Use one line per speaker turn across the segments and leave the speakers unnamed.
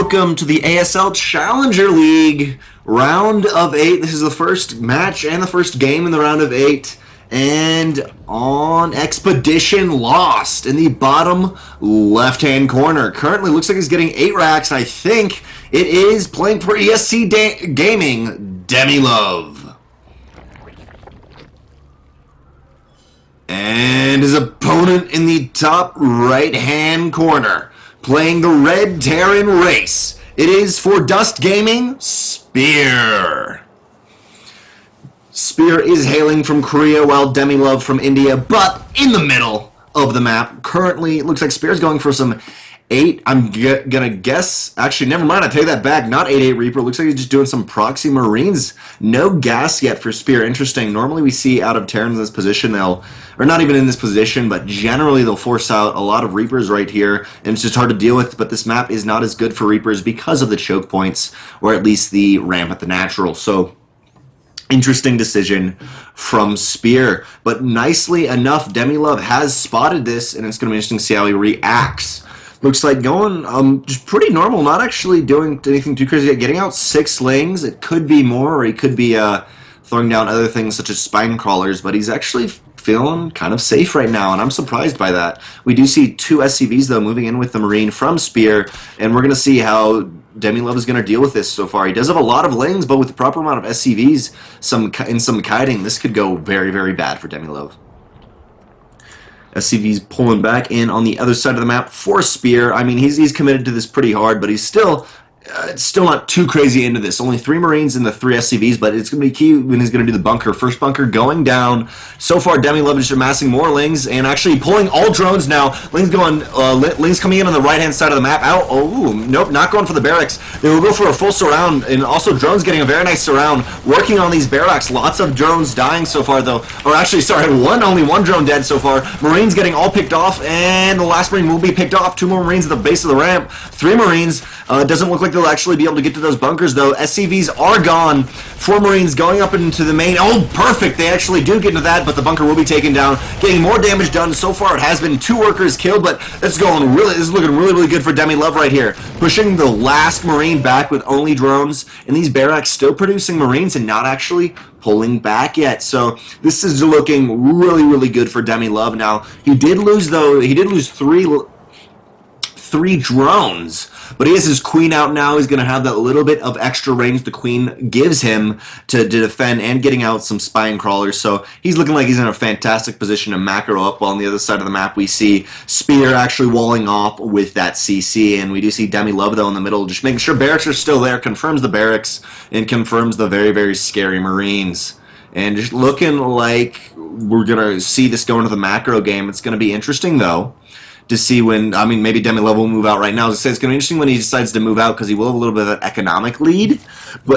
welcome to the ASL Challenger League round of 8. This is the first match and the first game in the round of 8. And on Expedition Lost in the bottom left-hand corner. Currently looks like he's getting 8 racks. I think it is playing for ESC Gaming, DemiLove. And his opponent in the top right-hand corner, playing the Red Terran race. It is for Dust Gaming, Spear. Spear is hailing from Korea, while DemiLove from India, but in the middle of the map. Currently, it looks like Spear's going for some 8. I'm gonna guess. Actually, never mind. I take that back. Not 8-8 Reaper. Looks like he's just doing some proxy Marines. No gas yet for Spear. Interesting. Normally, we see out of Terrans in this position, or not even in this position, but generally they'll force out a lot of Reapers right here, and it's just hard to deal with. But this map is not as good for Reapers because of the choke points, or at least the ramp at the natural. So, interesting decision from Spear. But nicely enough, DemiLove has spotted this, and it's going to be interesting to see how he reacts. Looks like going just pretty normal, not actually doing anything too crazy yet. Getting out 6 slings. It could be more, or he could be throwing down other things such as spine crawlers, but he's actually feeling kind of safe right now, and I'm surprised by that. We do see 2 SCVs, though, moving in with the Marine from Spear, and we're going to see how DemiLove is going to deal with this so far. He does have a lot of lings, but with the proper amount of SCVs and some kiting, this could go very, very bad for DemiLove. SCV's pulling back in on the other side of the map for Spear. I mean, he's committed to this pretty hard, but he's still not too crazy into this. Only 3 Marines and the 3 SCVs, but it's going to be key when he's going to do the bunker. First bunker going down. So far, DemiLove is amassing more lings and actually pulling all drones now. Lings coming in on the right-hand side of the map. Out. Oh, nope, not going for the barracks. They will go for a full surround, and also drones getting a very nice surround. Working on these barracks. Lots of drones dying so far, though. Or actually, sorry, only one drone dead so far. Marines getting all picked off, and the last Marine will be picked off. 2 more Marines at the base of the ramp. 3 Marines. Doesn't look like they'll actually be able to get to those bunkers, though. SCVs are gone. 4 Marines going up into the main. Oh, perfect. They actually do get into that, but the bunker will be taken down. Getting more damage done. So far, it has been 2 workers killed, but this is looking really, really good for DemiLove right here. Pushing the last Marine back with only drones, and these barracks still producing Marines and not actually pulling back yet. So this is looking really, really good for DemiLove. Now, he did lose 3 drones, but he has his Queen out now. He's going to have that little bit of extra range the Queen gives him to defend, and getting out some spine crawlers. So he's looking like he's in a fantastic position to macro up, while on the other side of the map we see Spear actually walling off with that CC, and we do see DemiLove, though, in the middle, just making sure barracks are still there, confirms the barracks, and confirms the very, very scary Marines. And just looking like we're going to see this go into the macro game. It's going to be interesting, though, to see when, I mean, maybe DemiLove will move out right now. As I say, it's going to be interesting when he decides to move out, because he will have a little bit of an economic lead,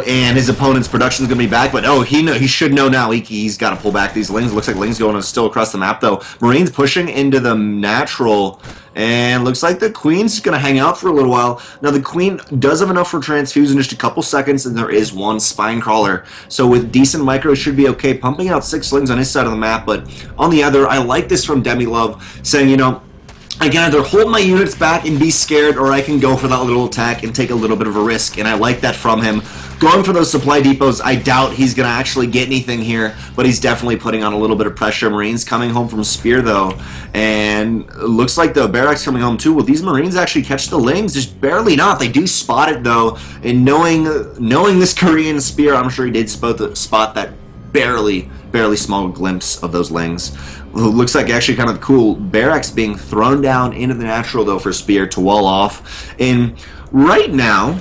and his opponent's production is going to be back. But oh, he should know now. He's got to pull back these lings. Looks like lings going still across the map, though. Marines pushing into the natural, and looks like the Queen's going to hang out for a little while. Now, the Queen does have enough for transfuse in just a couple seconds, and there is 1 spine crawler. So with decent micro, should be okay. Pumping out 6 slings on his side of the map, but on the other, I like this from DemiLove, saying, you know, I can either hold my units back and be scared, or I can go for that little attack and take a little bit of a risk, and I like that from him. Going for those supply depots, I doubt he's going to actually get anything here, but he's definitely putting on a little bit of pressure. Marines coming home from Spear, though, and it looks like the barracks coming home, too. Will these Marines actually catch the lings? Just barely not. They do spot it, though, and knowing this Korean Spear, I'm sure he did spot that barely small glimpse of those lings. Looks like actually kind of cool. Barracks being thrown down into the natural, though, for Spear to wall off. And right now,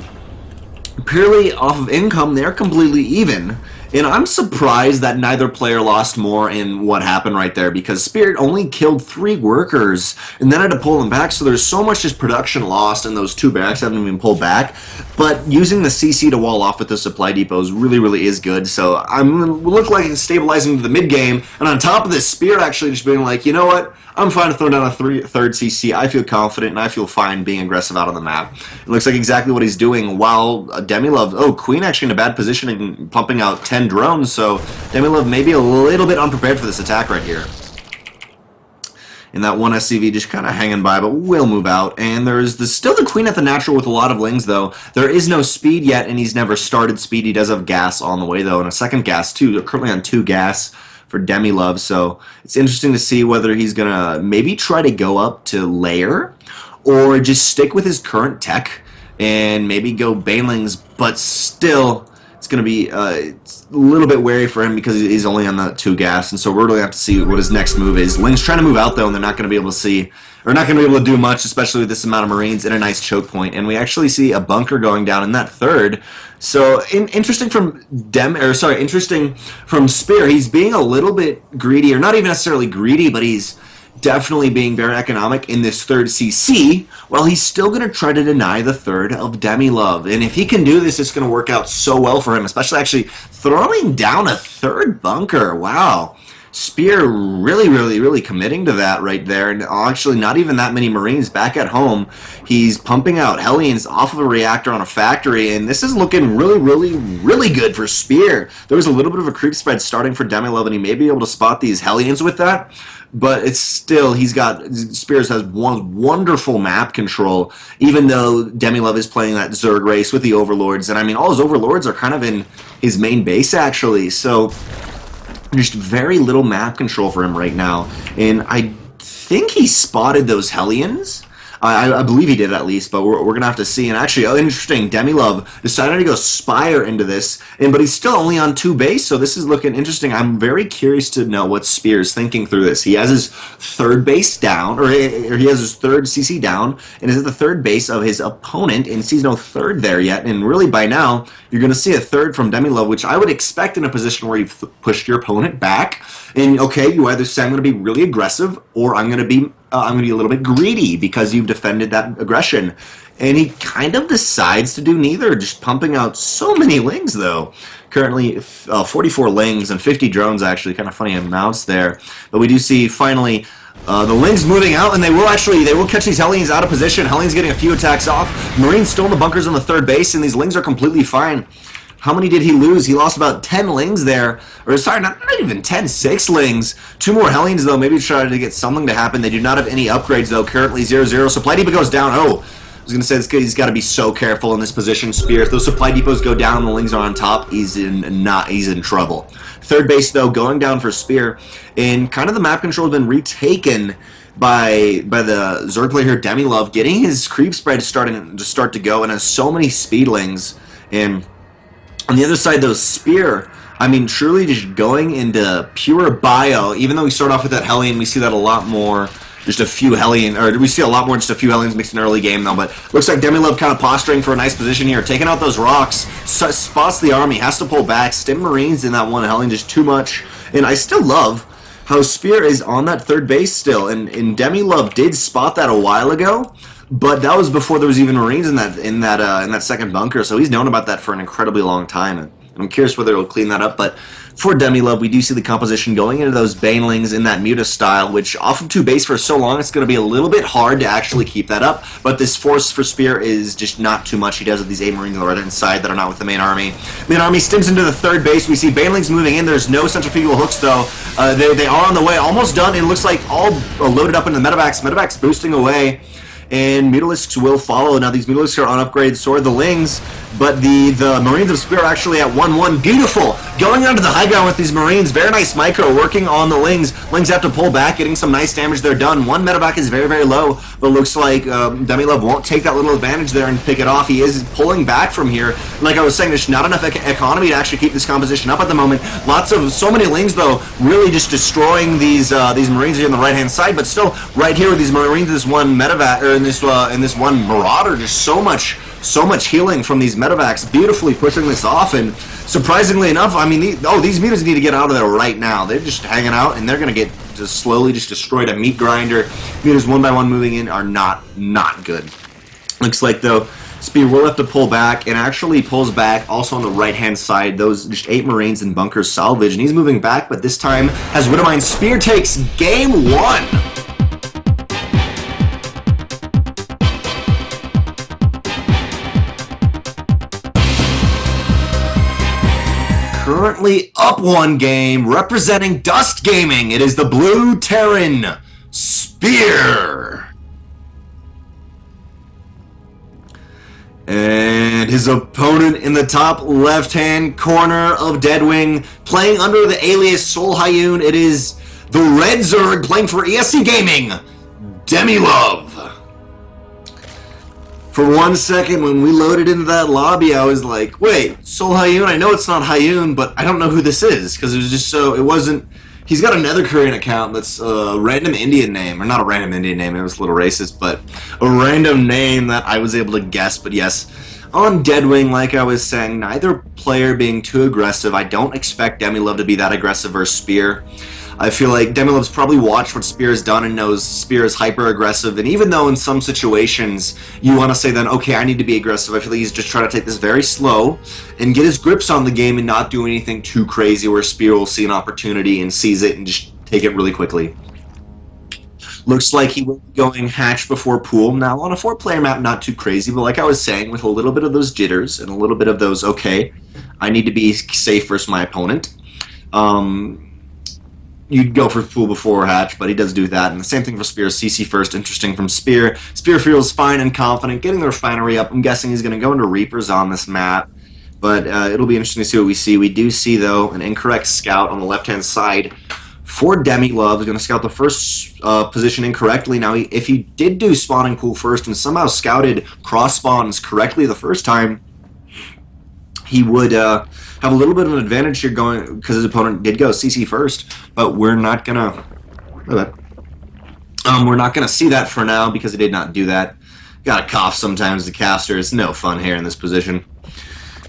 purely off of income, they're completely even. And I'm surprised that neither player lost more in what happened right there, because Spirit only killed 3 workers and then had to pull them back, so there's so much just production lost, and those 2 barracks haven't even pulled back. But using the CC to wall off with the supply depots really is good, so I'm going to look like it's stabilizing to the mid-game, and on top of this, Spirit actually just being like, you know what, I'm fine to throw down a third CC. I feel confident, and I feel fine being aggressive out on the map. It looks like exactly what he's doing, while DemiLove, oh, Queen actually in a bad position and pumping out 10 drones, so DemiLove may be a little bit unprepared for this attack right here. And that one SCV just kind of hanging by, but will move out. And there's still the Queen at the natural with a lot of lings, though. There is no speed yet, and he's never started speed. He does have gas on the way, though, and a second gas, too. They're currently on 2 gas for DemiLove, so it's interesting to see whether he's going to maybe try to go up to layer or just stick with his current tech and maybe go Banelings, but still it's going to be it's a little bit wary for him because he's only on the 2 gas, and so we're going to have to see what his next move is. Ling's trying to move out, though, and they're not going to be able to see, or not going to be able to do much, especially with this amount of Marines and a nice choke point. And we actually see a bunker going down in that third. So interesting from interesting from Spear. He's being a little bit greedy, or not even necessarily greedy, but he's definitely being very economic in this third CC, while he's still going to try to deny the third of DemiLove. And if he can do this, it's going to work out so well for him, especially actually throwing down a third bunker. Wow. Spear really committing to that right there, and actually not even that many Marines back at home. He's pumping out Hellions off of a reactor on a factory, and this is looking really good for Spear. There was a little bit of a creep spread starting for DemiLove, and he may be able to spot these Hellions with that, but it's still, Spears has wonderful map control, even though DemiLove is playing that Zerg race with the Overlords, and I mean, all his Overlords are kind of in his main base, actually, so just very little map control for him right now. And I think he spotted those Hellions. I believe he did at least, but we're going to have to see. And actually, interesting, DemiLove decided to go Spire into this, but he's still only on 2 base, so this is looking interesting. I'm very curious to know what Spear's thinking through this. He has his 3rd base down, or he has his 3rd CC down, and is at the 3rd base of his opponent, and sees no 3rd there yet. And really, by now, you're going to see a 3rd from DemiLove, which I would expect in a position where you've pushed your opponent back. And okay, you either say I'm going to be really aggressive, or I'm going to be a little bit greedy because you've defended that aggression. And he kind of decides to do neither, just pumping out so many lings, though. Currently 44 lings and 50 drones, actually. Kind of funny amounts there. But we do see, finally, the lings moving out, and they will catch these Hellions out of position. Hellions getting a few attacks off. Marines still in the bunkers on the 3rd base, and these lings are completely fine. How many did he lose? He lost about 10 lings there. Or, sorry, not even 10, 6 lings. 2 more Hellions, though, maybe try to get something to happen. They do not have any upgrades, though. Currently 0-0. Supply depot goes down. Oh, I was going to say, this he's got to be so careful in this position. Spear, if those supply depots go down and the lings are on top, he's in trouble. 3rd base, though, going down for Spear. And kind of the map control has been retaken by the Zerg player here, DemiLove, getting his creep spread starting to go, and has so many speedlings. And on the other side, though, Spear, I mean, truly just going into pure bio. Even though we start off with that Hellion, we see that a lot more, just a few Hellion, or we see a lot more just a few Hellions mixed in early game, though. But looks like DemiLove kind of posturing for a nice position here, taking out those rocks, spots the army, has to pull back, stim Marines in that one Hellion, just too much. And I still love how Spear is on that 3rd base still, and DemiLove did spot that a while ago. But that was before there was even Marines in that 2nd bunker, so he's known about that for an incredibly long time. And I'm curious whether he'll clean that up. But for DemiLove, we do see the composition going into those Banelings in that Muta style, which off of 2 base for so long, it's going to be a little bit hard to actually keep that up. But this force for Spear is just not too much. He does with these 8 Marines on the right-hand side that are not with the main army. Main army stims into the 3rd base. We see Banelings moving in. There's no centrifugal hooks, though. They are on the way, almost done. It looks like all loaded up into the medevacs. Medevacs boosting away. And Mutalisks will follow. Now these Mutalisks are on upgrade, so are the Lings, but the Marines of Spear are actually at 1-1. Beautiful! Going onto the high ground with these Marines. Very nice micro working on the Lings. Lings have to pull back, getting some nice damage there done. One medevac is very low, but looks like DemiLove won't take that little advantage there and pick it off. He is pulling back from here. Like I was saying, there's not enough economy to actually keep this composition up at the moment. So many Lings, though, really just destroying these Marines here on the right-hand side, but still right here with these Marines, this one medevac, or in this one Marauder, just so much healing from these medevacs, beautifully pushing this off. And surprisingly enough, I mean, these mutants need to get out of there right now. They're just hanging out, and they're going to get just slowly just destroyed. A meat grinder. Mutants one by one moving in are not good. Looks like, though, Spear will have to pull back, and actually pulls back also on the right-hand side. Those just 8 Marines in bunkers salvage, and he's moving back, but this time, as Widowmine, Spear takes game 1. Currently up 1 game, representing Dust Gaming. It is the Blue Terran. Spear. And his opponent in the top left-hand corner of Deadwing, playing under the alias Sol Hyun, it is the Red Zerg playing for ESC Gaming, DemiLove. For 1 second, when we loaded into that lobby, I was like, wait, Sol Hyun? I know it's not Hyun, but I don't know who this is, because it was just so, it wasn't, he's got another Korean account that's a random Indian name, or not a random Indian name, it was a little racist, but a random name that I was able to guess. But yes, on Deadwing, like I was saying, neither player being too aggressive. I don't expect DemiLove to be that aggressive versus Spear. I feel like DemiLove's probably watched what Spear has done and knows Spear is hyper-aggressive, and even though in some situations you want to say then, okay, I need to be aggressive, I feel like he's just trying to take this very slow and get his grips on the game and not do anything too crazy where Spear will see an opportunity and seize it and just take it really quickly. Looks like he will be going hatch before pool. Now, on a 4-player map, not too crazy, but like I was saying, with a little bit of those jitters and a little bit of those, okay, I need to be safe versus my opponent. You'd go for pool before hatch, but he does do that. And the same thing for Spear. CC first, interesting from Spear. Spear feels fine and confident, getting the refinery up. I'm guessing he's going to go into Reapers on this map, but it'll be interesting to see what we see. We do see, though, an incorrect scout on the left-hand side for DemiLove. He's going to scout the first position incorrectly. Now, if he did do spawning pool first and somehow scouted cross spawns correctly the first time, he would have a little bit of an advantage here going because his opponent did go CC first, but we're not gonna see that for now because he did not do that. Gotta cough sometimes, the caster. It's no fun here in this position.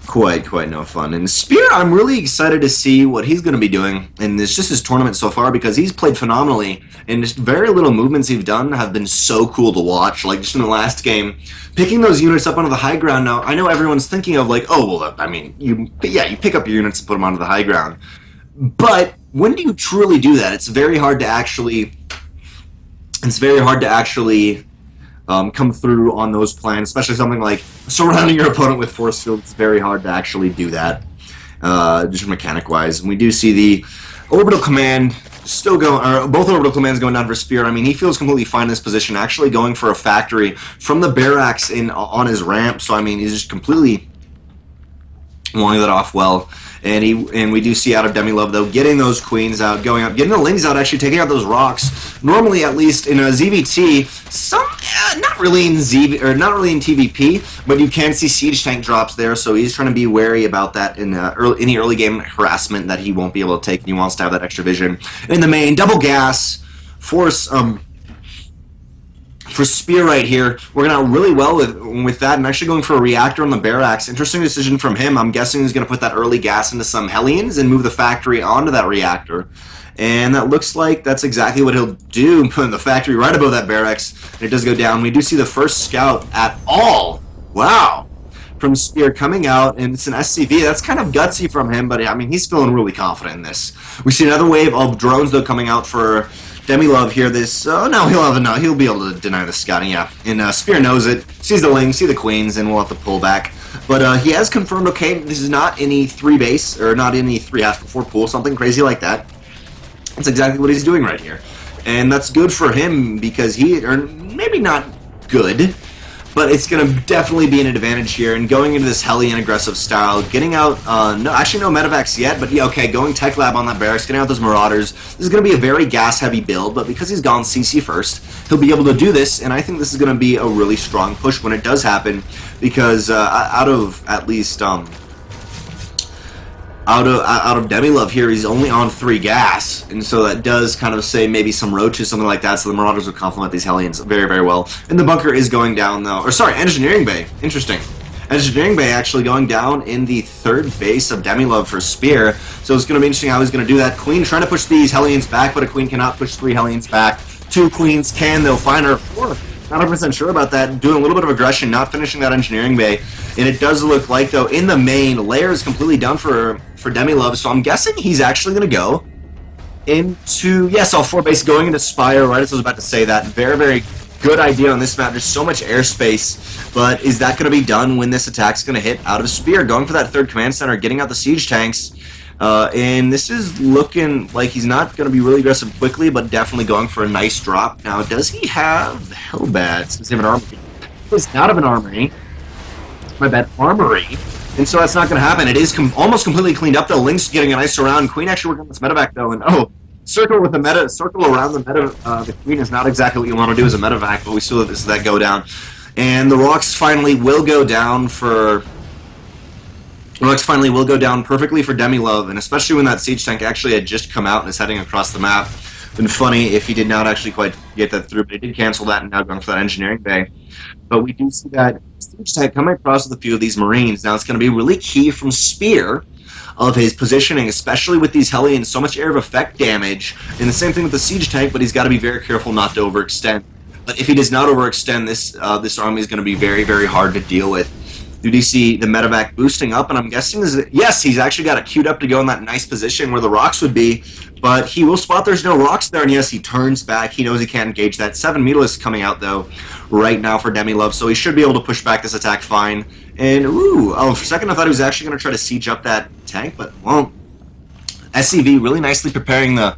Quite no fun. And Spear, I'm really excited to see what he's going to be doing in this, just his tournament so far, because he's played phenomenally, and just very little movements he's done have been so cool to watch. Like just in the last game, picking those units up onto the high ground. Now I know everyone's thinking of like, oh well, I mean, you pick up your units and put them onto the high ground, but when do you truly do that? It's very hard to actually. Come through on those plans, especially something like surrounding your opponent with force field. It's very hard to actually do that, just mechanic-wise. And we do see the orbital command still going, or both orbital commands going down for Spear. I mean, he feels completely fine in this position, actually going for a factory from the barracks on his ramp. So I mean, he's just completely walling that off well. And we do see out of DemiLove though getting those queens out, going up, getting the lings out, actually taking out those rocks. Normally, at least in a ZVT, not really in TVP, but you can see siege tank drops there. So he's trying to be wary about that in any early game harassment that he won't be able to take. And he wants to have that extra vision. In the main, double gas force. For Spear right here, working out really well with that, and actually going for a reactor on the barracks. Interesting decision from him. I'm guessing he's going to put that early gas into some Hellions and move the factory onto that reactor. And that looks like that's exactly what he'll do, putting the factory right above that barracks. And it does go down. We do see the first scout at all. Wow. From Spear coming out, and it's an SCV. That's kind of gutsy from him, but I mean, he's feeling really confident in this. We see another wave of drones, though, coming out for DemiLove here. He'll be able to deny the scouting, yeah. And Spear knows it, sees the lings, see the queens, and we'll have to pull back. But he has confirmed, okay, this is not any 3-base, or not any 3-hatch before pool, something crazy like that. That's exactly what he's doing right here. And that's good for him, because or maybe not good, but it's going to definitely be an advantage here. And going into this Hellion aggressive style, getting out, no medevacs yet, but yeah, okay, going Tech Lab on that barracks, getting out those Marauders. This is going to be a very gas-heavy build, but because he's gone CC first, he'll be able to do this, and I think this is going to be a really strong push when it does happen, because out of DemiLove here, he's only on 3 gas, and so that does kind of say maybe some roaches, something like that, so the Marauders will complement these Hellions very, very well. And the bunker is going down, though. Or, sorry, Engineering Bay. Interesting. Engineering Bay actually going down in the 3rd base of DemiLove for Spear, so it's going to be interesting how he's going to do that. Queen trying to push these Hellions back, but a Queen cannot push 3 Hellions back. 2 Queens can, though, find her 4. Not 100% sure about that. Doing a little bit of aggression, not finishing that Engineering Bay. And it does look like, though, in the main, layer is completely done for DemiLove, so I'm guessing he's actually going to go into, yes, all 4 base going into Spire, right as I was about to say that. Very, very good idea on this map. There's so much airspace, but is that going to be done when this attack's going to hit out of Spear? Going for that 3rd command center, getting out the siege tanks. And this is looking like he's not going to be really aggressive quickly, but definitely going for a nice drop. Now, does he have Hellbats? Does he have an armory? He does not have an armory. My bad, armory. And so that's not going to happen. It is almost completely cleaned up, though. Link's getting a nice surround. Queen actually working on this medevac, though, and circle with the meta, circle around the meta. The Queen is not exactly what you want to do as a medevac, but we still let that go down. And the rocks finally will go down for... Rocks finally will go down perfectly for DemiLove, and especially when that siege tank actually had just come out and is heading across the map. Been funny if he did not actually quite get that through, but he did cancel that and now going for that engineering bay. But we do see that siege tank coming across with a few of these Marines. Now it's going to be really key from Spear of his positioning, especially with these Hellions, so much area of effect damage. And the same thing with the siege tank, but he's got to be very careful not to overextend. But if he does not overextend, this army is going to be very, very hard to deal with. You do see the medevac boosting up, and I'm guessing yes, he's actually got it queued up to go in that nice position where the rocks would be, but he will spot there's no rocks there, and yes, he turns back. He knows he can't engage that. 7 Mutalisk coming out, though, right now for DemiLove, so he should be able to push back this attack fine. And, for a second I thought he was actually going to try to siege up that tank, but, well, SCV really nicely preparing the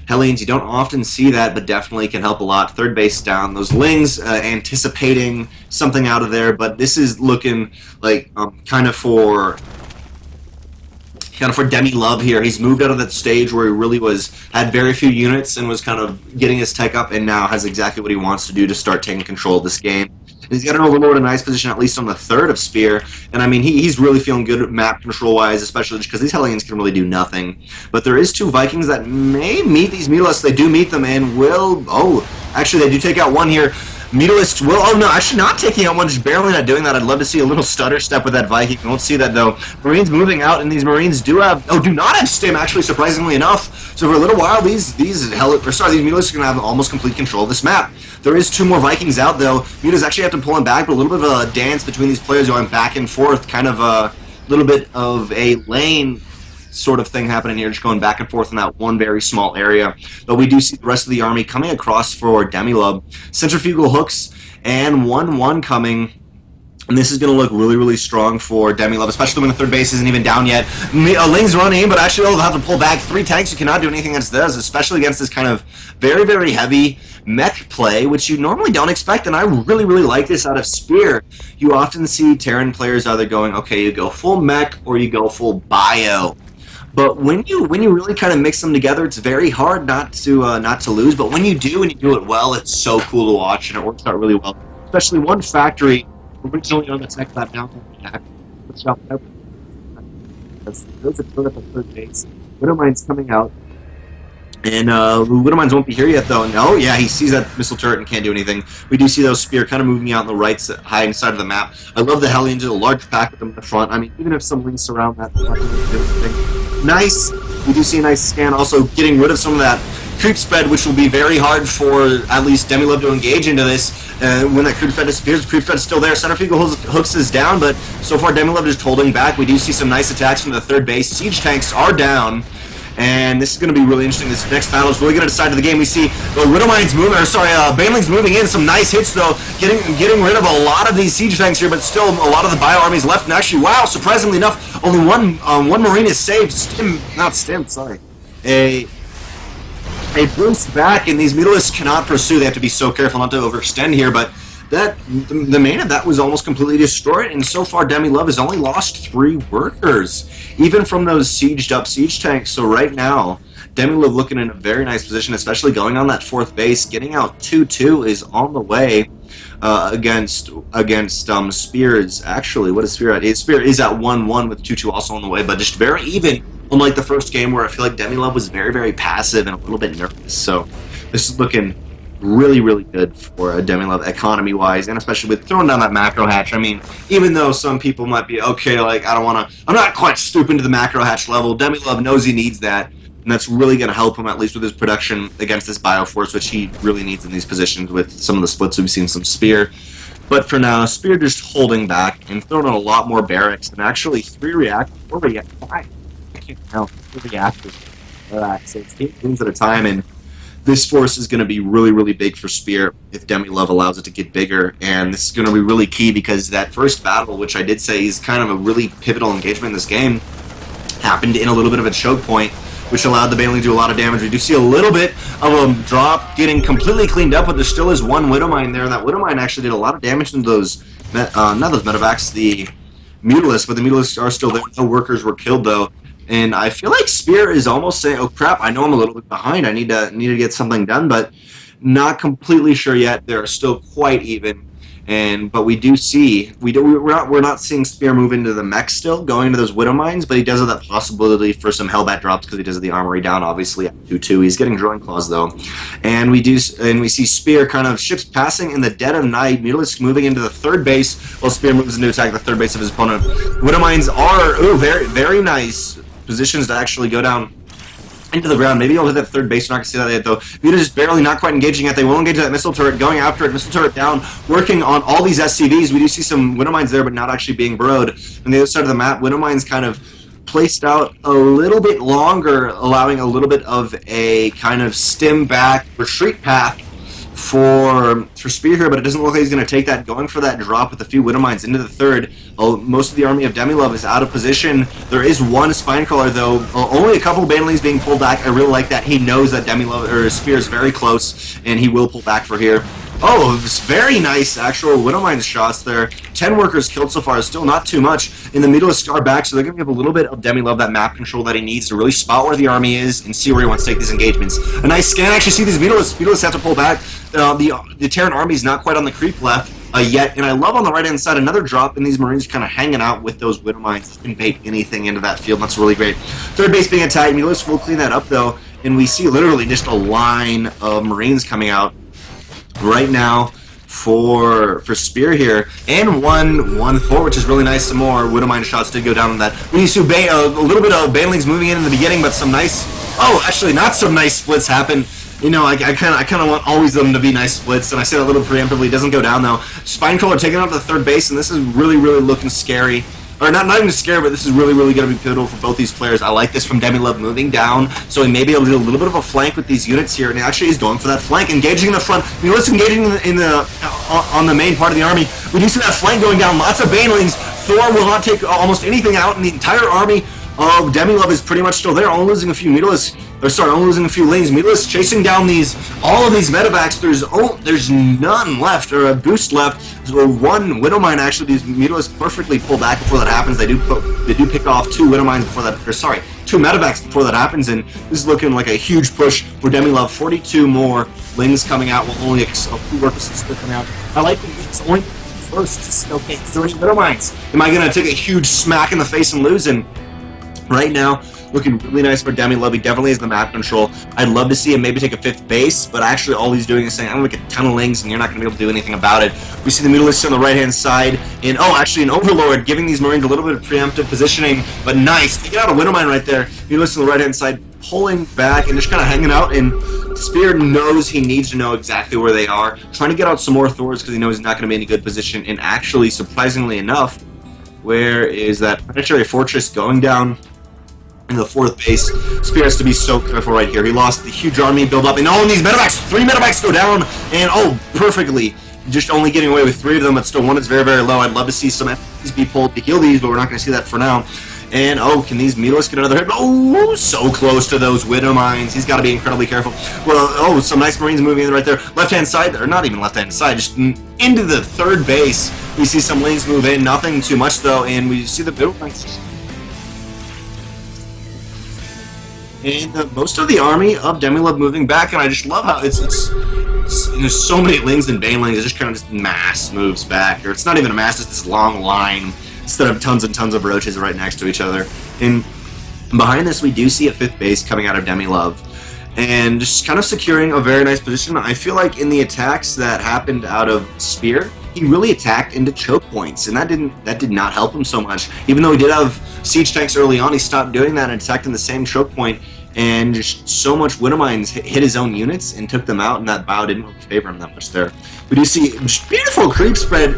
Hellions. You don't often see that, but definitely can help a lot. Third base down. Those Lings anticipating something out of there, but this is looking like kind of for DemiLove here. He's moved out of that stage where he really had very few units and was kind of getting his tech up, and now has exactly what he wants to do to start taking control of this game. He's got an Overlord in a nice position, at least on the third of Spear. And, I mean, he's really feeling good map control-wise, especially just because these Hellions can really do nothing. But there is 2 Vikings that may meet these Mutalisks. They do meet them and will... Oh, actually, they do take out one here. Mutalisks will... Oh, no, actually not taking out one, just barely not doing that. I'd love to see a little stutter step with that Viking. We won't see that, though. Marines moving out, and these Marines do not have stim, actually, surprisingly enough. So for a little while, these Mutalisks are going to have almost complete control of this map. There is 2 more Vikings out, though. Mutas actually have to pull him back, but a little bit of a dance between these players going back and forth, kind of a little bit of a lane sort of thing happening here, just going back and forth in that one very small area. But we do see the rest of the army coming across for DemiLove. Centrifugal hooks and 1-1 coming. And this is going to look really, really strong for DemiLove, especially when the third base isn't even down yet. Ling's running, but actually they'll have to pull back. 3 tanks, you cannot do anything against this, especially against this kind of very, very heavy mech play, which you normally don't expect, and I really, really like this out of Spear. You often see Terran players either going, okay, you go full mech or you go full bio. But when you really kind of mix them together, it's very hard not to lose. But when you do, and you do it well, it's so cool to watch, and it works out really well. Especially one factory originally on the tech lab down there. There's a turret at the third base. Widowmine's coming out. And Widowmines won't be here yet, though. No, yeah, he sees that missile turret and can't do anything. We do see those Spear kind of moving out on the right high side of the map. I love the Hellions, a large pack with them in the front. I mean, even if some Lings surround that, they're not going to do anything. Nice! We do see a nice scan, also getting rid of some of that creep spread, which will be very hard for at least DemiLove to engage into this. When that creep spread disappears, the creep spread is still there. Centrifugal hooks is down, but so far DemiLove is holding back. We do see some nice attacks from the third base. Siege tanks are down. And this is going to be really interesting. This next battle is really going to decide the game. We see Widowmine's moving, Baneling's moving in. Some nice hits, though, getting rid of a lot of these siege tanks here, but still a lot of the bio armies left. And actually, wow, surprisingly enough, only one Marine is saved. A boost back, and these Mutalisks cannot pursue. They have to be so careful not to overextend here, but the main of that was almost completely destroyed, and so far DemiLove has only lost 3 workers, even from those sieged up siege tanks. So right now, DemiLove looking in a very nice position, especially going on that 4th base, getting out 2-2 is on the way against Spears. Actually, what is Spear at? Spear is at 1-1 with 2-2 also on the way, but just very even. Unlike the first game where I feel like DemiLove was very, very passive and a little bit nervous. So this is looking really, really good for DemiLove economy-wise, and especially with throwing down that macro hatch. I mean, even though some people might be, okay, like, I'm not quite stooping to the macro hatch level, DemiLove knows he needs that, and that's really going to help him, at least with his production against this Bioforce, which he really needs in these positions with some of the splits we've seen some Spear. But for now, Spear just holding back and throwing out a lot more barracks, and actually 4 reactors. I can't count 4 reactors. So it's 8 rooms at a time, and this force is going to be really, really big for Spear if DemiLove allows it to get bigger, and this is going to be really key because that first battle, which I did say is kind of a really pivotal engagement in this game, happened in a little bit of a choke point, which allowed the Baneling to do a lot of damage. We do see a little bit of a drop getting completely cleaned up, but there still is one Widowmine there, and that Widowmine actually did a lot of damage into those, not those medevacs, the Mutalisks, but the Mutalisks are still there. No workers were killed, though. And I feel like Spear is almost saying, oh crap, I know I'm a little bit behind, I need to get something done, but not completely sure yet. They're still quite even. But we do see we're not seeing Spear move into the mech still, going into those Widow Mines, but he does have that possibility for some Hellbat drops because he does have the armory down, obviously at 2-2. He's getting Drawing Claws though, and we see Spear kind of ships passing in the dead of night. Mutalisk moving into the third base while Spear moves into attack the third base of his opponent. Widow Mines are very very nice positions to actually go down into the ground. Maybe he'll hit that third base. We're not going to see that yet, though. Vita's just barely not quite engaging yet. They will engage that missile turret, going after it. Missile turret down, working on all these SCVs. We do see some Widow Mines there, but not actually being burrowed. On the other side of the map, Widow Mines kind of placed out a little bit longer, allowing a little bit of a kind of stem back retreat path for Spear here, but it doesn't look like he's going to take that, going for that drop with a few Widow Mines into the third. Most of the army of DemiLove is out of position. There is one Spinecrawler, though. Only a couple of Banelings being pulled back. I really like that. He knows that DemiLove, or Spear is very close, and he will pull back for here. Oh, it's very nice actual Widow Mines shots there. 10 workers killed so far, still not too much. In the middle of Star back, so they're going to give a little bit of DemiLove that map control that he needs to really spot where the army is and see where he wants to take these engagements. A nice scan, actually see these Mutalisks have to pull back. The Terran army is not quite on the creep left yet, and I love on the right-hand side another drop, and these Marines kind of hanging out with those Widow Mines. Can bait anything into that field, that's really great. Third base being attacked, Mutalisks will clean that up though, and we see literally just a line of Marines coming out right now for Spear here, and 1-4, which is really nice. Some more Widow Mine shots did go down on that. We see a little bit of Banelings moving in the beginning, but some nice, actually not some nice splits happen. You know, I kind of want always them to be nice splits, and I say that a little preemptively. It doesn't go down though. Spinecrawler taking out to the third base, and this is really looking scary. Or not even scary, but this is really going to be pivotal for both these players. I like this from DemiLove moving down, so he may be able to do a little bit of a flank with these units here, and he actually is going for that flank, engaging in the front. You know, let's engaging on the main part of the army. We do see that flank going down. Lots of Banelings. Thor will not take almost anything out, and the entire army of DemiLove is pretty much still there, only losing a few Mutalisks. Only losing a few lanes. Mutalisks chasing down all of these medevacs. There's none left, or a boost left. So one Widow Mine actually. These Mutalisks perfectly pull back before that happens. They do pick off two Widow Mines before that. Or sorry, two medevacs before that happens. And this is looking like a huge push for DemiLove. 42 more lings coming out. Well, only a few workers still coming out. I like that it's only first. Okay, 30 Widow Mines. Am I gonna take a huge smack in the face and lose? And right now, looking really nice for DemiLove. He definitely has the map control. I'd love to see him maybe take a fifth base, but actually all he's doing is saying, I'm going to make a ton of lings, and you're not going to be able to do anything about it. We see the Mutalisks on the right-hand side, and actually an Overlord, giving these Marines a little bit of preemptive positioning, but nice. Taking out a Widow Mine right there. Mutalisks on the right-hand side, pulling back and just kind of hanging out, and Spear knows he needs to know exactly where they are. Trying to get out some more Thors because he knows he's not going to be in a good position, and actually, surprisingly enough, where is that planetary fortress going down? In the fourth base, Spear has to be so careful right here. He lost the huge army build up, and these medevacs, 3 medevacs go down, and perfectly, just only getting away with 3 of them, but still one is very low. I'd love to see some enemies be pulled to heal these, but we're not going to see that for now. And can these Mutalisks get another hit? Oh, so close to those Widow Mines. He's got to be incredibly careful. Well, some nice Marines moving in right there. Left-hand side, or not even left-hand side, just into the third base. We see some lanes move in, nothing too much though, and we see the Widow Mines. And most of the army of DemiLove moving back, and I just love how there's so many lings and banelings. It just kind of just mass moves back, or it's not even a mass, it's this long line instead of tons and tons of roaches right next to each other. And behind this, we do see a fifth base coming out of DemiLove, and just kind of securing a very nice position. I feel like in the attacks that happened out of Spear, he really attacked into choke points, and that did not help him so much. Even though he did have siege tanks early on, he stopped doing that and attacked in the same choke point, and just so much Widow Mines hit his own units and took them out, and that bow didn't really favor him that much there. We do see beautiful creep spread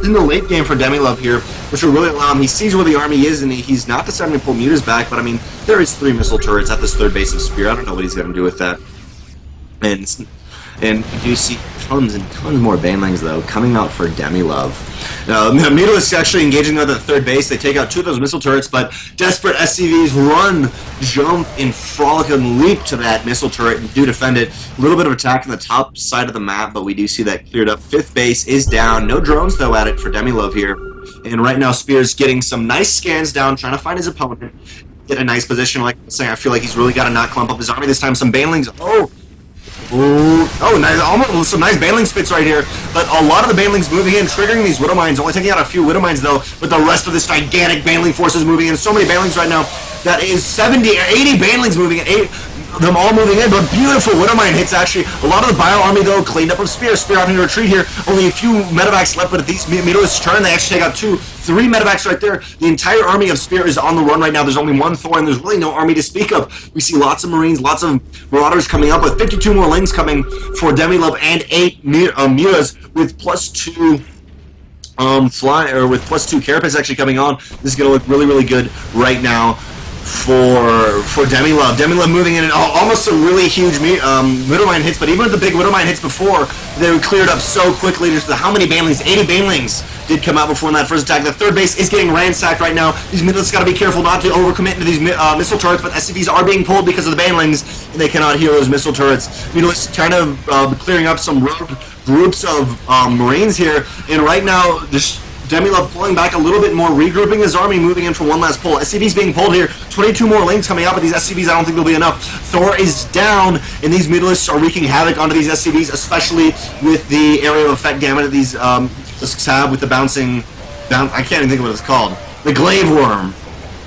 in the late game for DemiLove here, which will really allow him. He sees where the army is, and he's not deciding to pull Mutas back, but I mean, there is 3 missile turrets at this third base of Spear. I don't know what he's going to do with that. And we do see tons and tons more Banelings, though, coming out for DemiLove. Mito is actually engaging at the third base. They take out 2 of those missile turrets, but desperate SCVs run, jump, and frolic and leap to that missile turret and do defend it. A little bit of attack on the top side of the map, but we do see that cleared up. 5th base is down. No drones, though, at it for DemiLove here. And right now, Spear's getting some nice scans down, trying to find his opponent. Get a nice position. Like I was saying, I feel like he's really got to not clump up his army this time. Some banelings. Oh, nice, almost some nice baneling spits right here. But a lot of the banelings moving in, triggering these Widow Mines. Only taking out a few Widow Mines, though, but the rest of this gigantic baneling force is moving in. So many banelings right now. That is 70 or 80 banelings moving in. Them all moving in, but beautiful Widow Mine hits, actually. A lot of the Bio Army, though, cleaned up from Spear. Spear having to retreat here. Only a few medevacs left, but at these Mito's turn, they actually take out 3 medevacs right there. The entire army of Spear is on the run right now. There's only 1 Thor, and there's really no army to speak of. We see lots of Marines, lots of Marauders coming up, with 52 more Lings coming for DemiLove, and 8 Mutas with +2 with +2 Carapace actually coming on. This is going to look really, really good right now for DemiLove. DemiLove moving in, and almost some really huge Widow Mine hits, but even with the big Widow Mine hits before, they were cleared up so quickly. Just how many banelings? 80 banelings did come out before in that first attack. The third base is getting ransacked right now. These Mutants got to be careful not to overcommit into these missile turrets, but SCVs are being pulled because of the banelings, and they cannot heal those missile turrets. Mutants kind of clearing up some rogue groups of Marines here, and right now, this DemiLove pulling back a little bit more, regrouping his army, moving in for one last pull. SCVs being pulled here. 22 more lanes coming out, but these SCVs, I don't think they'll be enough. Thor is down, and these Mutalists are wreaking havoc onto these SCVs, especially with the area of effect damage that these have with the bouncing... I can't even think of what it's called. The Glaive Worm.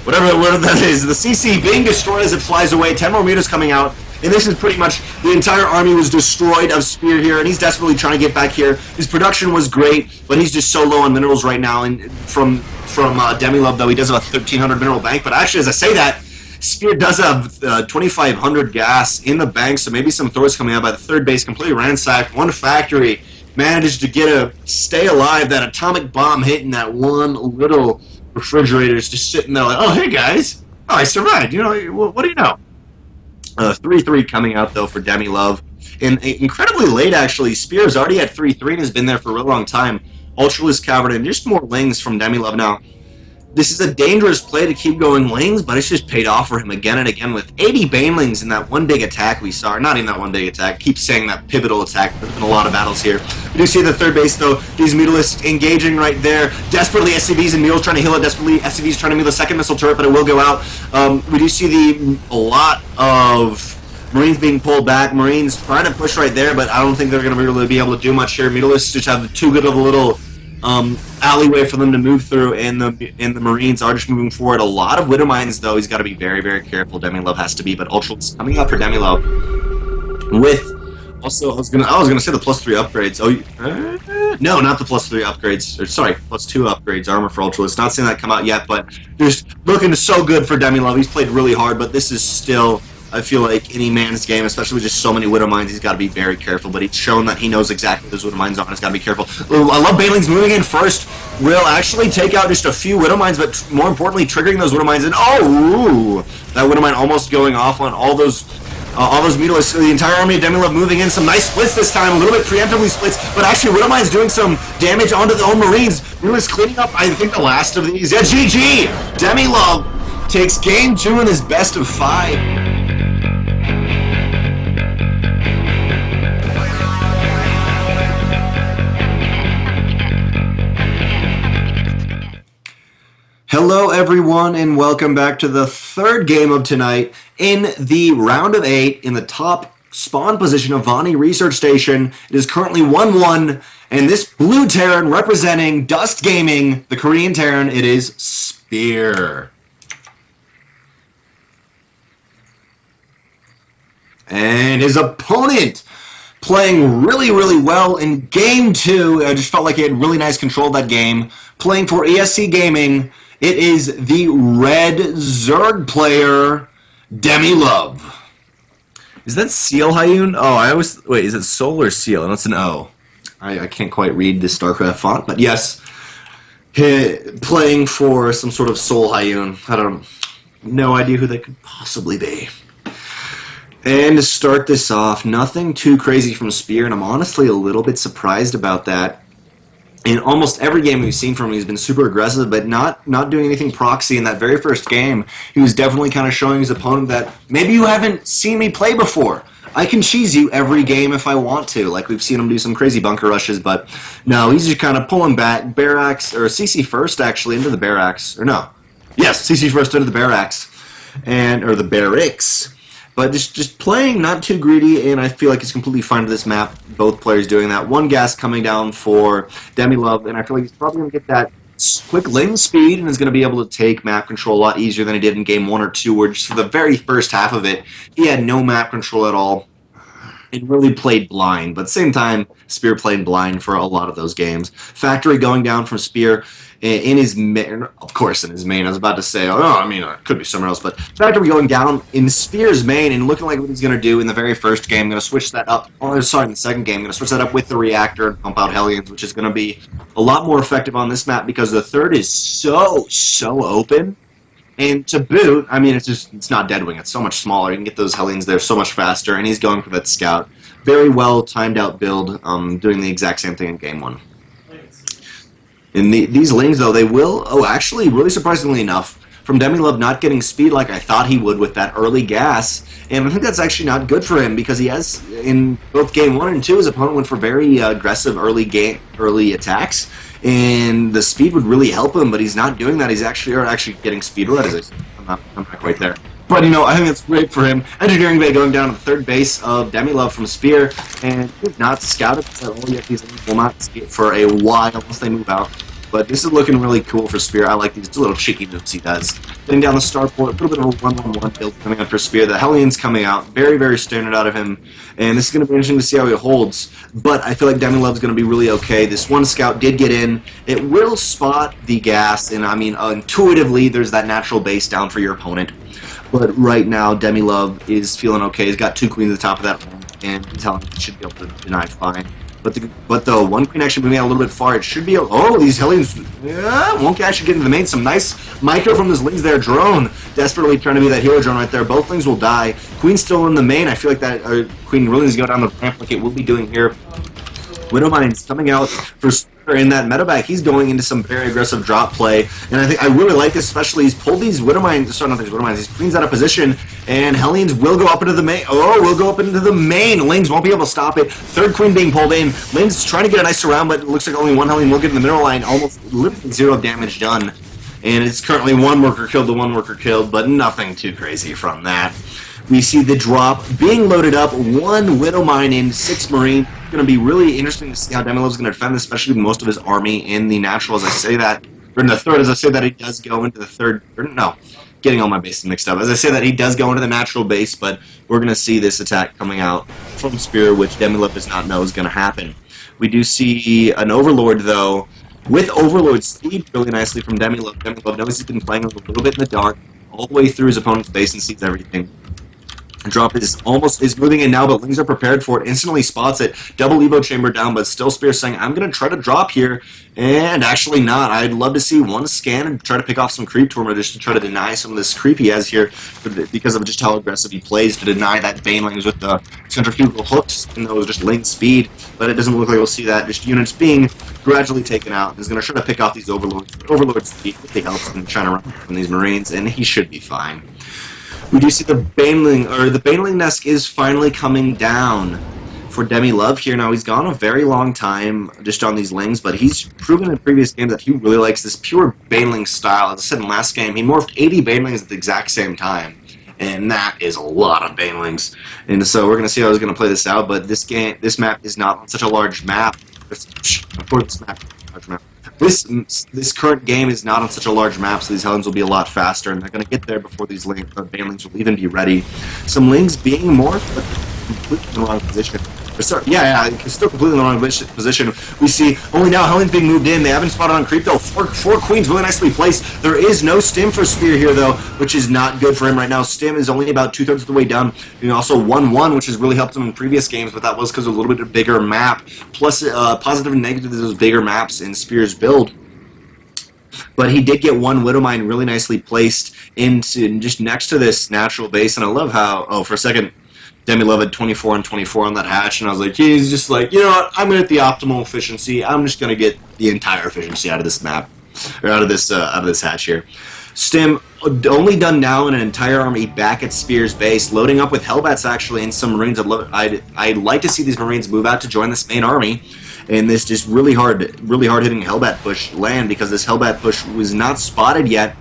Whatever that is. The CC being destroyed as it flies away. 10 more Mutas coming out. And this is pretty much, the entire army was destroyed of Spear here, and he's desperately trying to get back here. His production was great, but he's just so low on minerals right now. And from DemiLove, though, he does have a 1,300 mineral bank. But actually, as I say that, Spear does have 2,500 gas in the bank, so maybe some Thors coming out by the third base, completely ransacked. One factory managed to stay alive. That atomic bomb hitting that one little refrigerator is just sitting there like, oh, hey, guys. Oh, I survived. You know, what do you know? 3-3 coming out, though, for DemiLove. And incredibly late, actually. Spear's already at 3-3 and has been there for a real long time. Ultralisk Cavern, and just more Lings from DemiLove now. This is a dangerous play to keep going Lings, but it's just paid off for him again and again with 80 Banelings in that one big attack we saw. Or not even that one big attack. Keep saying that pivotal attack. There's been a lot of battles here. We do see the third base, though. These Mutalists engaging right there. Desperately, SCVs and Mules trying to heal it. Desperately, SCVs trying to meet the second missile turret, but it will go out. We do see a lot of Marines being pulled back. Marines trying to push right there, but I don't think they're going to really be able to do much here. Mutalists just have too good of a little alleyway for them to move through, and the Marines are just moving forward. A lot of Widow Mines, though. He's got to be very, very careful. DemiLove has to be, but Ultra's coming up for DemiLove with also I was gonna say the +3 upgrades. No, not the +3 upgrades. Or sorry, +2 upgrades. Armor for Ultra's. Not seeing that come out yet, but just looking so good for DemiLove. He's played really hard, but this is still, I feel like, any man's game, especially with just so many Widow Mines. He's got to be very careful, but he's shown that he knows exactly what those Widow Mines are, and he's got to be careful. I love Banelings moving in first. Will actually take out just a few Widow Mines, but more importantly, triggering those Widow Mines. And that Widow Mine almost going off on all those Mutalists. The entire army of DemiLove moving in. Some nice splits this time, a little bit preemptively splits, but actually Widow Mine's doing some damage onto their own Marines. Mutalists cleaning up, I think, the last of these. Yeah, GG! DemiLove takes game 2 in his best of 5. Hello everyone, and welcome back to the third game of tonight in the round of 8 in the top spawn position of Vani Research Station. It is currently 1-1, and this blue Terran representing Dust Gaming, the Korean Terran, it is Spear. And his opponent playing really, really well in game 2. I just felt like he had really nice control of that game. Playing for ESC Gaming, it is the red Zerg player, DemiLove. Is that Seal Hyun? Oh, wait, is it Soul or Seal? And that's an O. I can't quite read the StarCraft font, but yes. Playing for some sort of Soul Hyun. No idea who that could possibly be. And to start this off, nothing too crazy from Spear, and I'm honestly a little bit surprised about that. in almost every game we've seen from him, he's been super aggressive, but not doing anything proxy. In that very first game, he was definitely kind of showing his opponent that maybe you haven't seen me play before. I can cheese you every game if I want to. Like, we've seen him do some crazy bunker rushes, but no, he's just kind of pulling back. Barracks, or CC first, actually, into the barracks. Or no. Yes, CC first into the barracks. Or the barracks. But just playing not too greedy, and I feel like it's completely fine with this map. Both players doing that. One gas coming down for DemiLove, and I feel like he's probably going to get that quick lane speed and is going to be able to take map control a lot easier than he did in game 1 or 2, where just for the very first half of it, he had no map control at all and really played blind. But at the same time, Spear played blind for a lot of those games. Factory going down from Spear in his main, of course in his main. I was about to say, it could be somewhere else, but Factory going down in Spear's main and looking like what he's going to do in the very first game. Going to switch that up, in the second game, going to switch that up with the Reactor and pump out Hellions, which is going to be a lot more effective on this map because the third is so open. And to boot, I mean, it's not Deadwing. It's so much smaller. You can get those Hellions there so much faster, and he's going for that Scout. Very well timed out build, doing the exact same thing in game 1. In these lanes, though, they will... actually, really surprisingly enough, from DemiLove not getting speed like I thought he would with that early gas, and I think that's actually not good for him because he has, in both game 1 and 2, his opponent went for very aggressive early attacks, and the speed would really help him, but he's not doing that. He's actually getting speed right as I said. I'm not quite there. But, I think it's great for him. Engineering Bay going down to the third base of DemiLove from Spear, and he's not scouted at all yet. These will not skate for a while unless they move out. But this is looking really cool for Spear. I like these little cheeky moves he does. Getting down the starport, a little bit of a 1-1-1 build coming out for Spear. The Hellions coming out, very standard out of him. And this is going to be interesting to see how he holds. But I feel like DemiLove's going to be really okay. This one scout did get in. It will spot the gas, and I mean, intuitively, there's that natural base down for your opponent. But right now, DemiLove is feeling okay. He's got 2 queens at the top of that one, and he's telling him he should be able to deny fine. But the one queen actually moving out a little bit far. It should be... these Hellions... won't actually get into the main. Some nice micro from this Lings there. Drone desperately trying to be that hero drone right there. Both Lings will die. Queen's still in the main. I feel like that Queen really needs to go down the ramp like it will be doing here. Widowmine's coming out for Spear in that meta bag. He's going into some very aggressive drop play, and I really like this, especially he's pulled these these Queens out of position, and Hellions will go up into the main. Will go up into the main. Lings won't be able to stop it. Third Queen being pulled in. Lings trying to get a nice surround, but it looks like only one Hellion will get in the middle line. Almost literally 0 damage done. And it's currently one worker killed, but nothing too crazy from that. We see the drop being loaded up, 1 Widowmine in 6 Marine. It's going to be really interesting to see how DemiLove's going to defend this, especially with most of his army in the natural, as I say that. Or in the third, as I say that he does go into the third. Getting all my bases mixed up. As I say that he does go into the natural base, but we're going to see this attack coming out from Spear, which DemiLove does not know is going to happen. We do see an Overlord, though, with Overlord speed really nicely from DemiLove. DemiLove knows he's been playing a little bit in the dark, all the way through his opponent's base and sees everything. Drop is moving in now, but Lings are prepared for it. Instantly spots it. Double Evo chamber down, but still Spear saying, I'm going to try to drop here. And actually not. I'd love to see one scan and try to pick off some creep to him, or just to try to deny some of this creep he has here because of just how aggressive he plays to deny that Banelings with the centrifugal hooks, even though it was just lane speed. But it doesn't look like we'll see that. Just units being gradually taken out. He's going to try to pick off these Overlords. Overlord speed really helps him trying to run from these Marines, and he should be fine. We do see the Baneling Nest is finally coming down for DemiLove here. Now, he's gone a very long time just on these Lings, but he's proven in previous games that he really likes this pure Baneling style. As I said in last game, he morphed 80 Banelings at the exact same time, and that is a lot of Banelings. And so we're going to see how he's going to play this out, but this map is not on such a large map. Of course, this map is a large map. This current game is not on such a large map, so these Hellions will be a lot faster, and they're going to get there before these Banelings will even be ready. Some Lings being morphed, but completely in the wrong position. Still completely in the wrong position. We see only now Hellions being moved in. They haven't spotted on creep, though. Four Queens really nicely placed. There is no stim for Spear here, though, which is not good for him right now. Stim is only about 2/3 of the way done. And also 1-1, which has really helped him in previous games, but that was because of a little bit of bigger map. Plus, positive and negative to those bigger maps in Spear's build. But he did get 1 Widowmine really nicely placed into just next to this natural base, and I love how... for a second... DemiLove had 24 and 24 on that hatch, and I was like, he's just like, you know what, I'm going to get the optimal efficiency. I'm just going to get the entire efficiency out of this map, or out of this hatch here. Stim only done now in an entire army back at Spear's base, loading up with Hellbats actually, and some Marines. I'd like to see these Marines move out to join this main army, and this just really hard hitting Hellbat push land, because this Hellbat push was not spotted yet.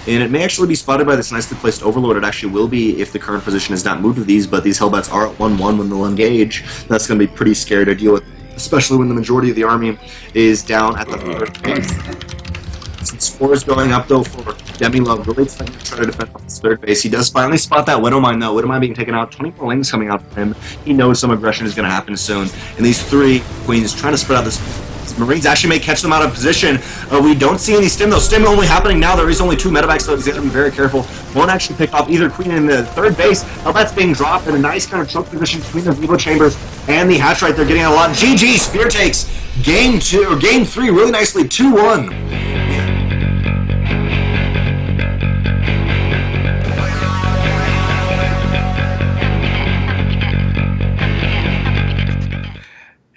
And it may actually be spotted by this nicely placed Overlord. It actually will be if the current position is not moved with these, but these Hellbats are at 1-1 when they'll engage. That's going to be pretty scary to deal with, especially when the majority of the army is down at the first base. Some scores going up, though, for DemiLove. Really excited to try to defend off his third base. He does finally spot that Widowmine, though. Widowmine being taken out. 24 Lings coming out for him. He knows some aggression is going to happen soon. And these three Queens trying to spread out this... Marines actually may catch them out of position. We don't see any Stim, though. Stim only happening now. There is only 2 medevacs, so he's got to be very careful. Won't actually pick off either Queen in the third base. That's being dropped in a nice kind of choke position between the Evo Chambers and the hatch right there, getting a lot. GG, Spear takes game 3 really nicely, 2-1.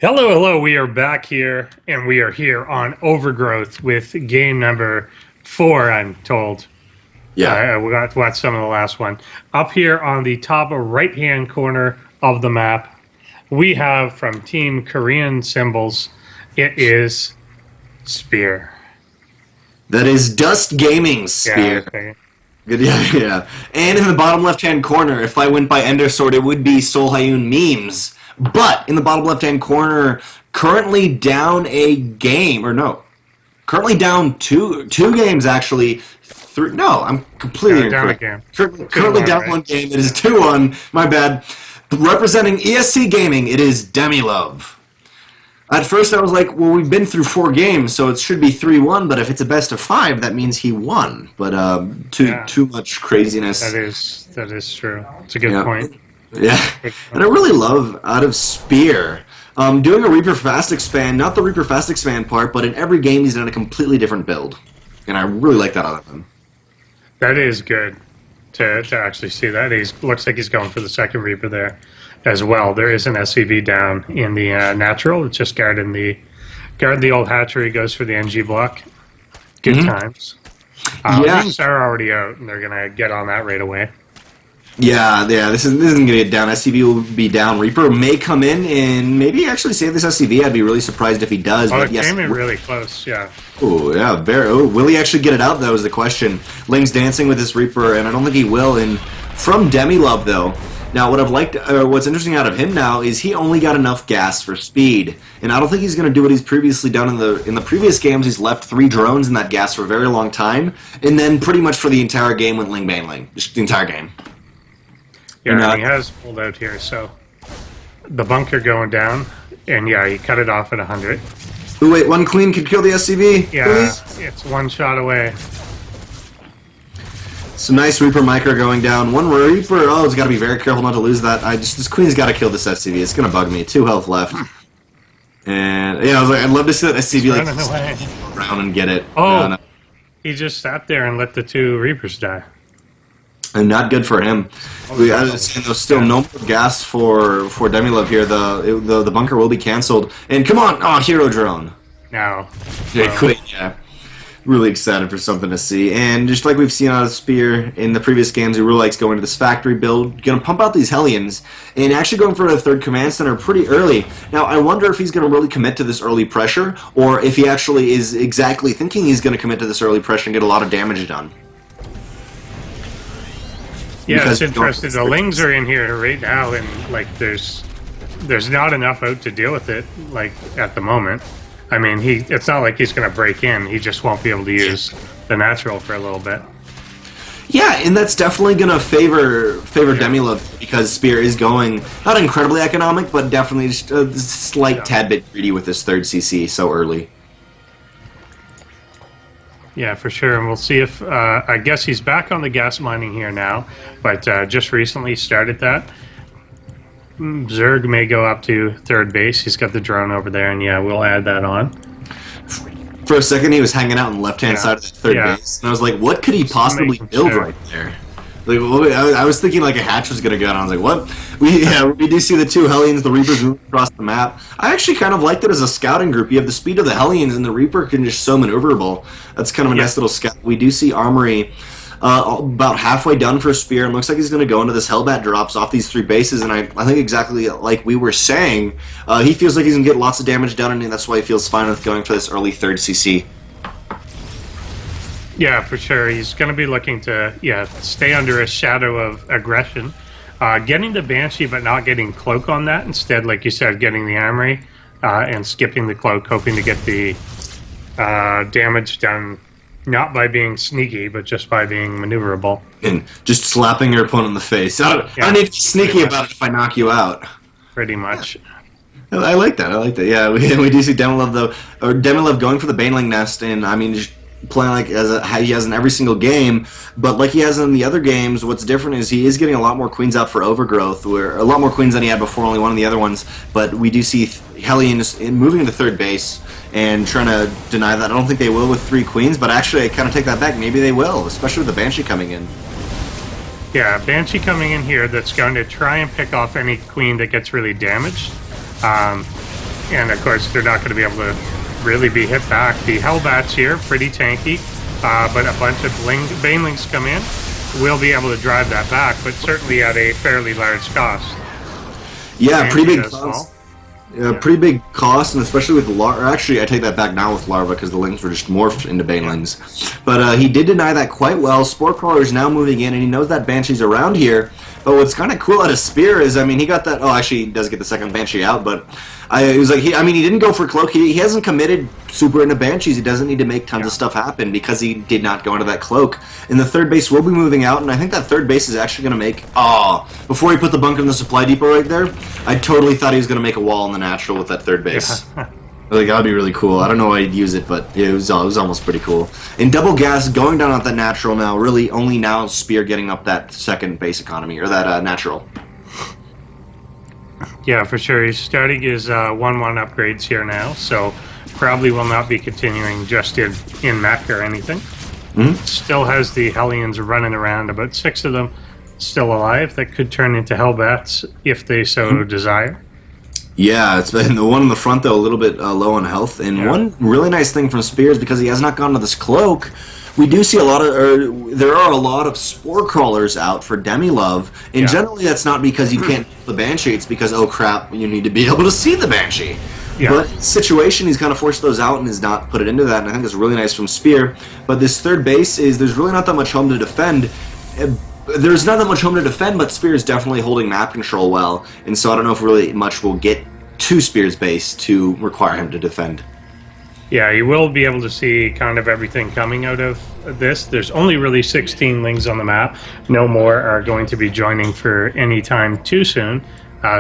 Hello, hello, we are back here, and we are here on Overgrowth with game number 4, I'm told. Yeah. We got to watch some of the last one. Up here on the top right-hand corner of the map, we have from Team Korean Symbols, it is Spear.
That is Dust Gaming's Spear.
Yeah, okay.
Good, yeah. And in the bottom left-hand corner, if I went by Ender Sword, it would be Sol Hyun Memes. But in the bottom left-hand corner, currently down a game, or no, currently down two games actually. No, I'm completely incorrect. Currently down one game. It is 2-1. My bad. Representing ESC Gaming, it is DemiLove. At first, I was like, well, we've been through 4 games, so it should be 3-1. But if it's a best of 5, that means he won. But too much craziness.
That is true. It's a good point.
Yeah, and I really love, out of Spear, doing a Reaper Fast Expand, not the Reaper Fast Expand part, but in every game he's done a completely different build. And I really like that out of him.
That is good to actually see that. Looks like he's going for the second Reaper there as well. There is an SCV down in the natural. It's just guarding the old hatchery, goes for the NG block. Good times. These are already out, and they're going to get on that right away.
Yeah, this isn't going to get down. SCV will be down. Reaper may come in and maybe actually save this SCV. I'd be really surprised if he does.
Oh,
but
it
yes,
came in really close, yeah.
Oh, yeah, will he actually get it out? That was the question. Ling's dancing with this Reaper, and I don't think he will. And from DemiLove, though, now what I've liked, what's interesting out of him now is he only got enough gas for speed, and I don't think he's going to do what he's previously done in the previous games. He's left 3 drones in that gas for a very long time, and then pretty much for the entire game went Ling Bang Ling, just the entire game.
Yeah, he has pulled out here, so the bunker going down, and yeah, he cut it off at 100.
Ooh, wait, 1 Queen could kill the SCV?
Yeah,
please?
It's 1 shot away.
Some nice Reaper micro going down. 1 Reaper, oh, he's got to be very careful not to lose that. This Queen's got to kill this SCV. It's going to bug me. 2 health left. And, yeah, I was like, I'd love to see that SCV, like, around and get it.
Oh, no. He just sat there and let the 2 Reapers die.
And not good for him. There's still no more gas for DemiLove here. The bunker will be canceled. And come on, hero drone.
No.
Yeah. Really excited for something to see. And just like we've seen out of Spear in the previous games, he really likes going to this factory build, going to pump out these Hellions, and actually going for a 3rd command center pretty early. Now, I wonder if he's going to really commit to this early pressure, or if he actually is exactly thinking he's going to commit to this early pressure and get a lot of damage done.
Yeah, it's interesting. The Lings are in here right now, and like there's not enough out to deal with it, like at the moment. I mean, it's not like he's going to break in. He just won't be able to use the natural for a little bit.
Yeah, and that's definitely going to favor DemiLove, because Spear is going not incredibly economic, but definitely just a slight tad bit greedy with this 3rd CC so early.
Yeah, for sure, and we'll see if, I guess he's back on the gas mining here now, but just recently started that. Zerg may go up to 3rd base. He's got the drone over there, and yeah, we'll add that on.
For a second, he was hanging out on the left-hand side of the 3rd base, and I was like, what could he possibly build right there? Like, I was thinking like a hatch was gonna go, and I was like, what? We do see the two Hellions, the Reapers moving across the map. I actually kind of liked it as a scouting group. You have the speed of the Hellions, and the Reaper can just so maneuverable. That's kind of a nice little scout. We do see Armory about halfway done for Spear, and looks like he's going to go into this Hellbat drops off these 3 bases, and I think exactly like we were saying, he feels like he's going to get lots of damage done, and that's why he feels fine with going for this early 3rd CC.
Yeah, for sure. He's going to be looking to, stay under a shadow of aggression. Getting the Banshee, but not getting Cloak on that. Instead, like you said, getting the Armory and skipping the Cloak, hoping to get the damage done, not by being sneaky, but just by being maneuverable.
And just slapping your opponent in the face. I don't need to be sneaky about it if I knock you out.
Pretty much.
Yeah. I like that. Yeah, we do see DemiLove, though, or DemiLove going for the Baneling Nest, and I mean, just playing like how he has in every single game, but like he has in the other games, what's different is he is getting a lot more queens out for Overgrowth, where a lot more queens than he had before, only one of the other ones, but we do see Hellions moving into 3rd base and trying to deny that. I don't think they will with 3 queens, but actually I kind of take that back. Maybe they will, especially with the Banshee coming in.
Yeah, Banshee coming in here that's going to try and pick off any queen that gets really damaged. And of course they're not going to be able to really be hit back. The Hellbats here, pretty tanky, but a bunch of Banelings come in. We'll be able to drive that back, but certainly at a fairly large cost.
Yeah, pretty big cost. Pretty big cost, and especially with Larva. Actually, I take that back now with Larva because the Lings were just morphed into Banelings. But he did deny that quite well. Spore Crawler is now moving in, and he knows that Banshee's around here. But what's kind of cool out of Spear is, I mean, he got that. Oh, actually, he does get the second Banshee out, but it was like he didn't go for Cloak. He hasn't committed super into Banshees. He doesn't need to make tons of stuff happen because he did not go into that Cloak. And the 3rd base will be moving out, and I think that 3rd base is actually going to make. Before he put the bunker in the supply depot right there, I totally thought he was going to make a wall in the natural with that 3rd base. Yeah. Like, that'd be really cool. I don't know why he'd use it, but it was almost pretty cool. And double gas going down at that natural now. Really, only now Spear getting up that 2nd base economy, or that natural. Yeah,
for sure. He's starting his 1-1 upgrades here now, so probably will not be continuing just in mech or anything. Mm-hmm. Still has the Hellions running around, about 6 of them still alive that could turn into Hellbats if they so desire.
Yeah, it's been the one in the front, though, a little bit low on health. And one really nice thing from Spear is because he has not gone to this Cloak, we do see there are a lot of Spore Crawlers out for DemiLove. And generally that's not because you can't the Banshee, it's because, oh crap, you need to be able to see the Banshee. Yeah. But situation, he's kind of forced those out and has not put it into that, and I think it's really nice from Spear. But this 3rd base there's really not that much home to defend. There's not that much home to defend, but Spear is definitely holding map control well, and so I don't know if really much will get to Spear's base to require him to defend.
Yeah, you will be able to see kind of everything coming out of this. There's only really 16 Lings on the map. No more are going to be joining for any time too soon.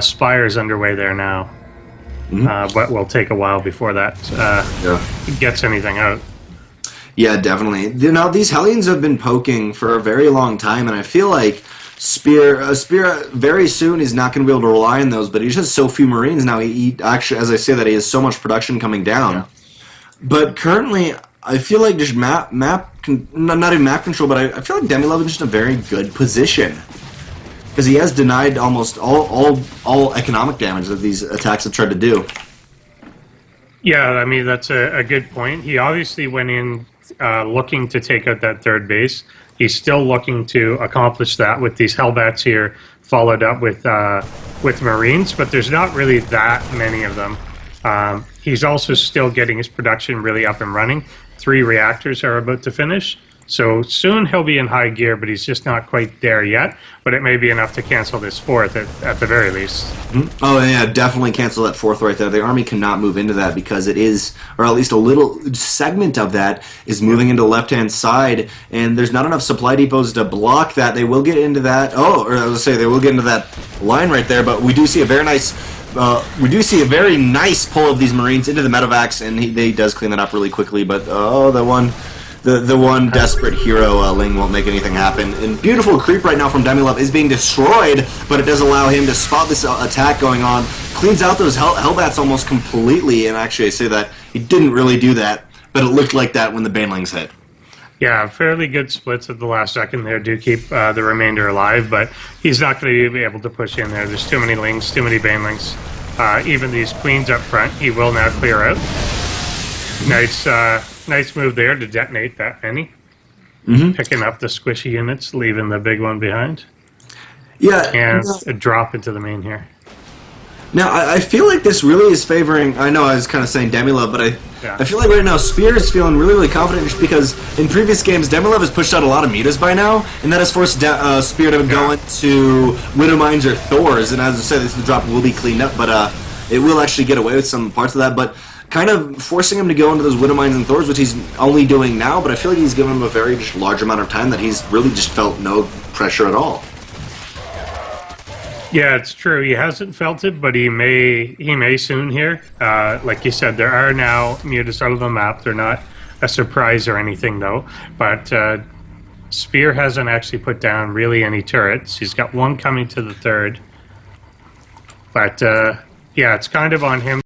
Spire's underway there now, but will take a while before that gets anything out.
Yeah, definitely. You know, these Hellions have been poking for a very long time, and I feel like Spear very soon is not going to be able to rely on those, but he just has so few Marines now. He actually, as I say that, he has so much production coming down. Yeah. But currently, I feel like just not even map control, but I feel like DemiLove is just in a very good position. Because he has denied almost all economic damage that these attacks have tried to do.
Yeah, I mean, that's a good point. He obviously went in looking to take out that 3rd base. He's still looking to accomplish that with these Hellbats here, followed up with Marines, but there's not really that many of them. He's also still getting his production really up and running. 3 reactors are about to finish. So soon he'll be in high gear, but he's just not quite there yet. But it may be enough to cancel this 4th at the very least. Mm-hmm.
Oh, yeah, definitely cancel that 4th right there. The army cannot move into that because it is, or at least a little segment of that is moving into the left-hand side, and there's not enough supply depots to block that. They will get into that. Oh, or I was say they will get into that line right there, but we do see a very nice pull of these Marines into the medevacs, and he does clean that up really quickly, but the one desperate hero Ling won't make anything happen. And beautiful creep right now from DemiLove is being destroyed, but it does allow him to spot this attack going on. Cleans out those Hellbats almost completely, and actually I say that he didn't really do that, but it looked like that when the Banelings hit.
Yeah, fairly good splits at the last second there do keep the remainder alive, but he's not going to be able to push in there. There's too many lings, too many banelings. Even these queens up front, he will now clear out. Nice move there to detonate that many. Picking up the squishy units, leaving the big one behind.
Yeah.
And a drop into the main here.
Now, I feel like this really is favoring... I know I was kind of saying DemiLove, but I feel like right now Spear is feeling really, really confident just because in previous games, DemiLove has pushed out a lot of mutas by now, and that has forced Spear to go into Widowmines or Thors, and as I said, this drop will be cleaned up, but it will actually get away with some parts of that, but kind of forcing him to go into those Widowmines and Thors, which he's only doing now, but I feel like he's given him a very just large amount of time that he's really just felt no pressure at all.
Yeah, it's true. He hasn't felt it, but he may soon here. Like you said, there are now mutas out of the map. They're not a surprise or anything, though. But Spear hasn't actually put down really any turrets. He's got one coming to the third. But yeah, it's kind of on him